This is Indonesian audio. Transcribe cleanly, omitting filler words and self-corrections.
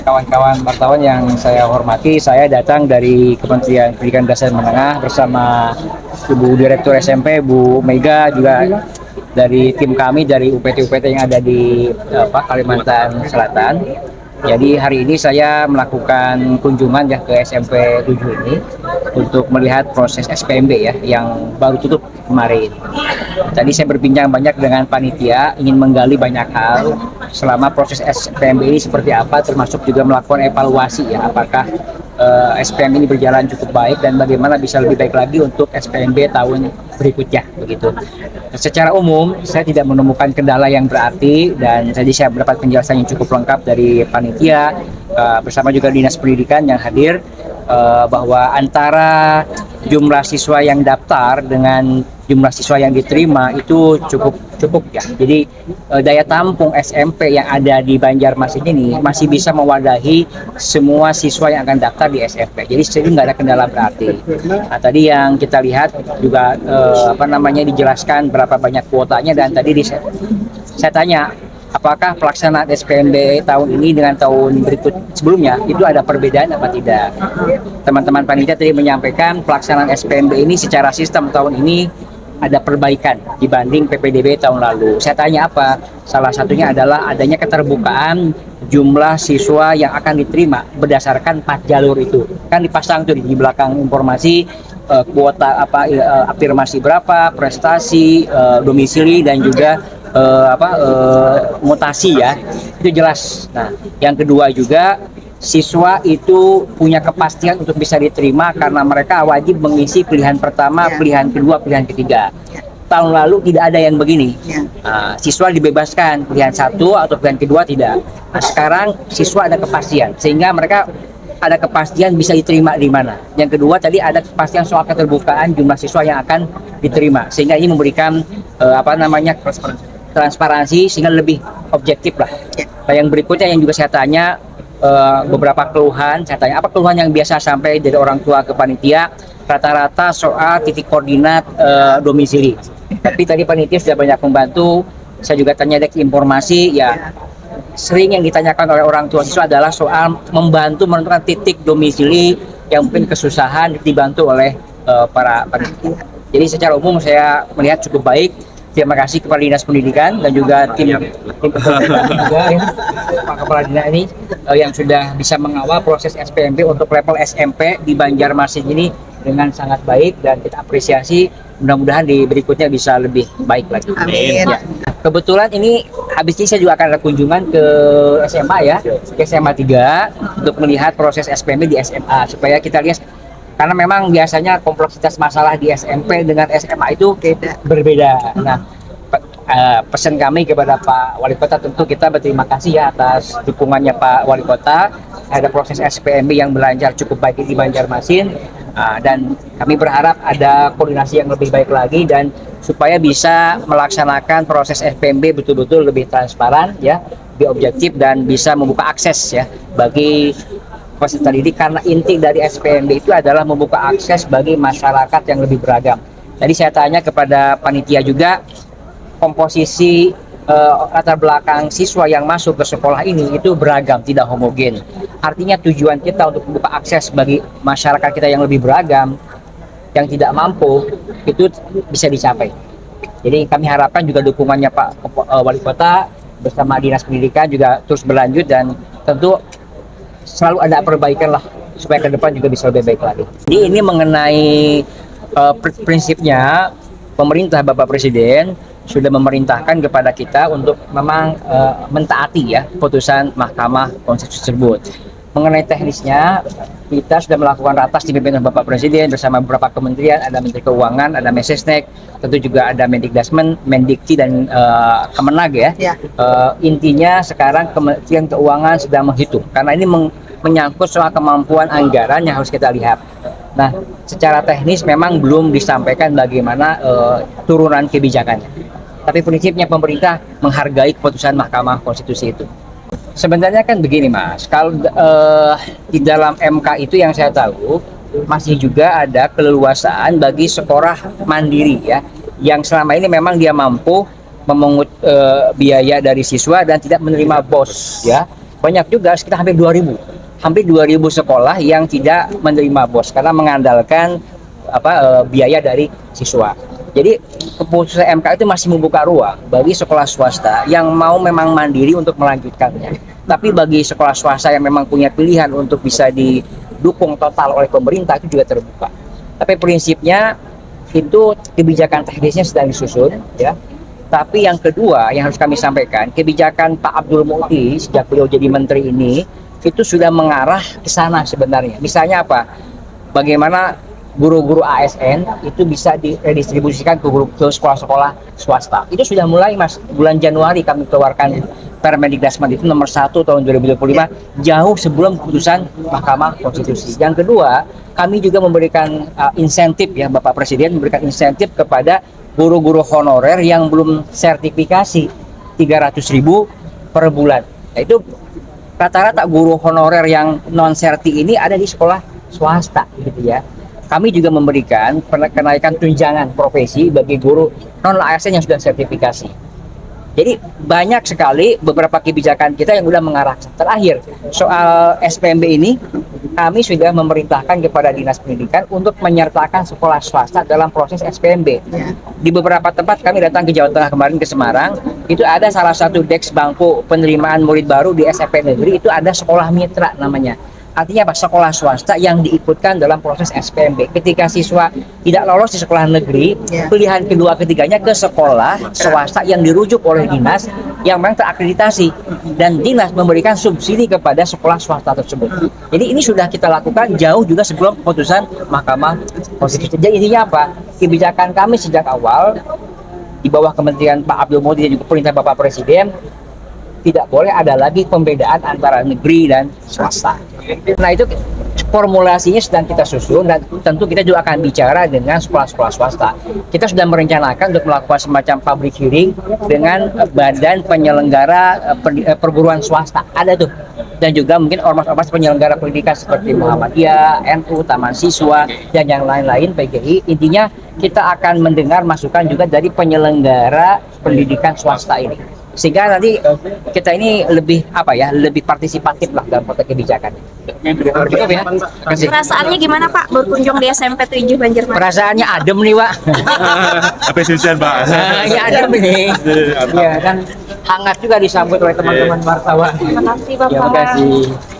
kawan-kawan wartawan yang saya hormati, saya datang dari Kementerian Pendidikan Dasar Menengah bersama Ibu Direktur SMP, Bu Mega, juga dari tim kami dari UPT-UPT yang ada di Kalimantan Selatan. Jadi hari ini saya melakukan kunjungan ya ke SMP 7 ini untuk melihat proses SPMB ya yang baru tutup kemarin. Tadi saya berbincang banyak dengan panitia, ingin menggali banyak hal selama proses SPMB ini seperti apa, termasuk juga melakukan evaluasi ya, apakah SPMB ini berjalan cukup baik dan bagaimana bisa lebih baik lagi untuk SPMB tahun berikutnya begitu. Secara umum saya tidak menemukan kendala yang berarti dan tadi saya mendapat penjelasan yang cukup lengkap dari panitia bersama juga Dinas Pendidikan yang hadir, bahwa antara jumlah siswa yang daftar dengan jumlah siswa yang diterima itu cukup ya. Jadi daya tampung SMP yang ada di Banjarmasin ini masih bisa mewadahi semua siswa yang akan daftar di SMP. Jadi sering nggak ada kendala berarti. Nah, tadi yang kita lihat juga dijelaskan berapa banyak kuotanya, dan tadi saya tanya apakah pelaksanaan SPMB tahun ini dengan tahun berikut sebelumnya itu ada perbedaan apa tidak. Teman-teman panitia tadi menyampaikan pelaksanaan SPMB ini secara sistem tahun ini ada perbaikan dibanding PPDB tahun lalu. Saya tanya apa? Salah satunya adalah adanya keterbukaan jumlah siswa yang akan diterima berdasarkan 4 jalur itu. Kan dipasang tuh di belakang informasi kuota afirmasi berapa, prestasi, domisili, dan juga mutasi ya. Itu jelas. Nah, yang kedua juga siswa itu punya kepastian untuk bisa diterima karena mereka wajib mengisi pilihan pertama, pilihan kedua, pilihan ketiga. Tahun lalu tidak ada yang begini. Siswa dibebaskan pilihan satu atau pilihan kedua tidak. Nah, sekarang siswa ada kepastian sehingga mereka ada kepastian bisa diterima di mana. Yang kedua tadi ada kepastian soal keterbukaan jumlah siswa yang akan diterima sehingga ini memberikan transparansi sehingga lebih objektif lah. Nah, yang berikutnya yang juga saya tanya, beberapa keluhan, saya tanya apa keluhan yang biasa sampai dari orang tua ke panitia, rata-rata soal titik koordinat domisili. Tapi tadi panitia sudah banyak membantu. Saya juga tanya dek informasi ya, sering yang ditanyakan oleh orang tua siswa adalah soal membantu menentukan titik domisili yang mungkin kesusahan dibantu oleh para panitia. Jadi secara umum saya melihat cukup baik. Terima kasih kepada Dinas Pendidikan dan juga tim Pak Kepala Dinas ini yang sudah bisa mengawal proses SPMB untuk level SMP di Banjarmasin ini dengan sangat baik, dan kita apresiasi. Mudah-mudahan di berikutnya bisa lebih baik lagi. Amin. Ya. Kebetulan ini habis ini saya juga akan ada kunjungan ke SMA ya, ke SMA 3 untuk melihat proses SPMB di SMA supaya kita lihat, karena memang biasanya kompleksitas masalah di SMP dengan SMA itu berbeda. Nah, pesan kami kepada Pak Wali Kota, tentu kita berterima kasih ya atas dukungannya Pak Wali Kota. Ada proses SPMB yang berlancar cukup baik di Banjarmasin, dan kami berharap ada koordinasi yang lebih baik lagi dan supaya bisa melaksanakan proses SPMB betul-betul lebih transparan ya, lebih objektif dan bisa membuka akses ya bagi peserta didik, karena inti dari SPMB itu adalah membuka akses bagi masyarakat yang lebih beragam. Jadi saya tanya kepada panitia juga, komposisi latar belakang siswa yang masuk ke sekolah ini itu beragam, tidak homogen. Artinya tujuan kita untuk membuka akses bagi masyarakat kita yang lebih beragam, yang tidak mampu, itu bisa dicapai. Jadi kami harapkan juga dukungannya Pak Wali Kota bersama Dinas Pendidikan juga terus berlanjut, dan tentu selalu ada perbaikan lah supaya ke depan juga bisa lebih baik lagi. Jadi ini mengenai prinsipnya pemerintah, Bapak Presiden sudah memerintahkan kepada kita untuk memang mentaati ya putusan Mahkamah Konstitusi tersebut. Mengenai teknisnya, kita sudah melakukan ratas di pimpinan Bapak Presiden bersama beberapa kementerian, ada Menteri Keuangan, ada Mensesnek, tentu juga ada Mendikdasmen, Mendikti, dan Kemenag ya. Intinya sekarang Kementerian Keuangan sedang menghitung, karena ini menyangkut soal kemampuan anggaran yang harus kita lihat. Nah, secara teknis memang belum disampaikan bagaimana turunan kebijakannya. Tapi prinsipnya pemerintah menghargai keputusan Mahkamah Konstitusi itu. Sebenarnya kan begini Mas, kalau di dalam MK itu yang saya tahu masih juga ada keleluasaan bagi sekolah mandiri ya, yang selama ini memang dia mampu memungut biaya dari siswa dan tidak menerima BOS ya. banyak juga, sekitar hampir 2000 sekolah yang tidak menerima BOS karena mengandalkan biaya dari siswa. Jadi keputusan MK itu masih membuka ruang bagi sekolah swasta yang mau memang mandiri untuk melanjutkannya. Tapi bagi sekolah swasta yang memang punya pilihan untuk bisa didukung total oleh pemerintah itu juga terbuka. Tapi prinsipnya itu kebijakan teknisnya sedang disusun, ya. Tapi yang kedua yang harus kami sampaikan, kebijakan Pak Abdul Muti sejak beliau jadi menteri ini itu sudah mengarah ke sana sebenarnya. Misalnya apa? Bagaimana guru-guru ASN itu bisa diredistribusikan ke sekolah-sekolah swasta. Itu sudah mulai, Mas. Bulan Januari kami keluarkan Permendikbud itu nomor 1 tahun 2025, jauh sebelum keputusan Mahkamah Konstitusi. Yang kedua, kami juga memberikan insentif, ya, Bapak Presiden memberikan insentif kepada guru-guru honorer yang belum sertifikasi 300.000 per bulan. Nah, itu rata-rata guru honorer yang non serti ini ada di sekolah swasta, gitu ya. Kami juga memberikan kenaikan tunjangan profesi bagi guru non ASN yang sudah sertifikasi. Jadi banyak sekali beberapa kebijakan kita yang sudah mengarah. Terakhir, soal SPMB ini, kami sudah memerintahkan kepada Dinas Pendidikan untuk menyertakan sekolah swasta dalam proses SPMB. Di beberapa tempat kami datang ke Jawa Tengah kemarin, ke Semarang, itu ada salah satu deks bangku penerimaan murid baru di SMP negeri, itu ada sekolah mitra namanya. Artinya apa? Sekolah swasta yang diikutkan dalam proses SPMB. Ketika siswa tidak lolos di sekolah negeri, pilihan kedua ketiganya ke sekolah swasta yang dirujuk oleh dinas yang memang terakreditasi, dan dinas memberikan subsidi kepada sekolah swasta tersebut. Jadi ini sudah kita lakukan jauh juga sebelum keputusan Mahkamah Konstitusi. Jadi intinya apa? Kebijakan kami sejak awal di bawah Kementerian Pak Abdul Muti dan juga perintah Bapak Presiden, tidak boleh ada lagi pembedaan antara negeri dan swasta. Nah, itu formulasinya sedang kita susun, dan tentu kita juga akan bicara dengan sekolah-sekolah swasta. Kita sudah merencanakan untuk melakukan semacam public hearing dengan badan penyelenggara perguruan swasta. Ada tuh. Dan juga mungkin ormas-ormas penyelenggara pendidikan seperti Muhammadiyah, NU, Taman Siswa, dan yang lain-lain, PGI. Intinya kita akan mendengar masukan juga dari penyelenggara pendidikan swasta ini, sehingga nanti kita ini lebih lebih partisipatif lah dalam konteks kebijakan. Cukup ya. Perasaannya gimana Pak berkunjung di SMP 7 Banjarmasin? Perasaannya adem nih, Pak. Apresiasi Pak. Ya adem nih. Ya, dan hangat juga disambut oleh teman-teman wartawan. Terima kasih Bapak. Terima kasih.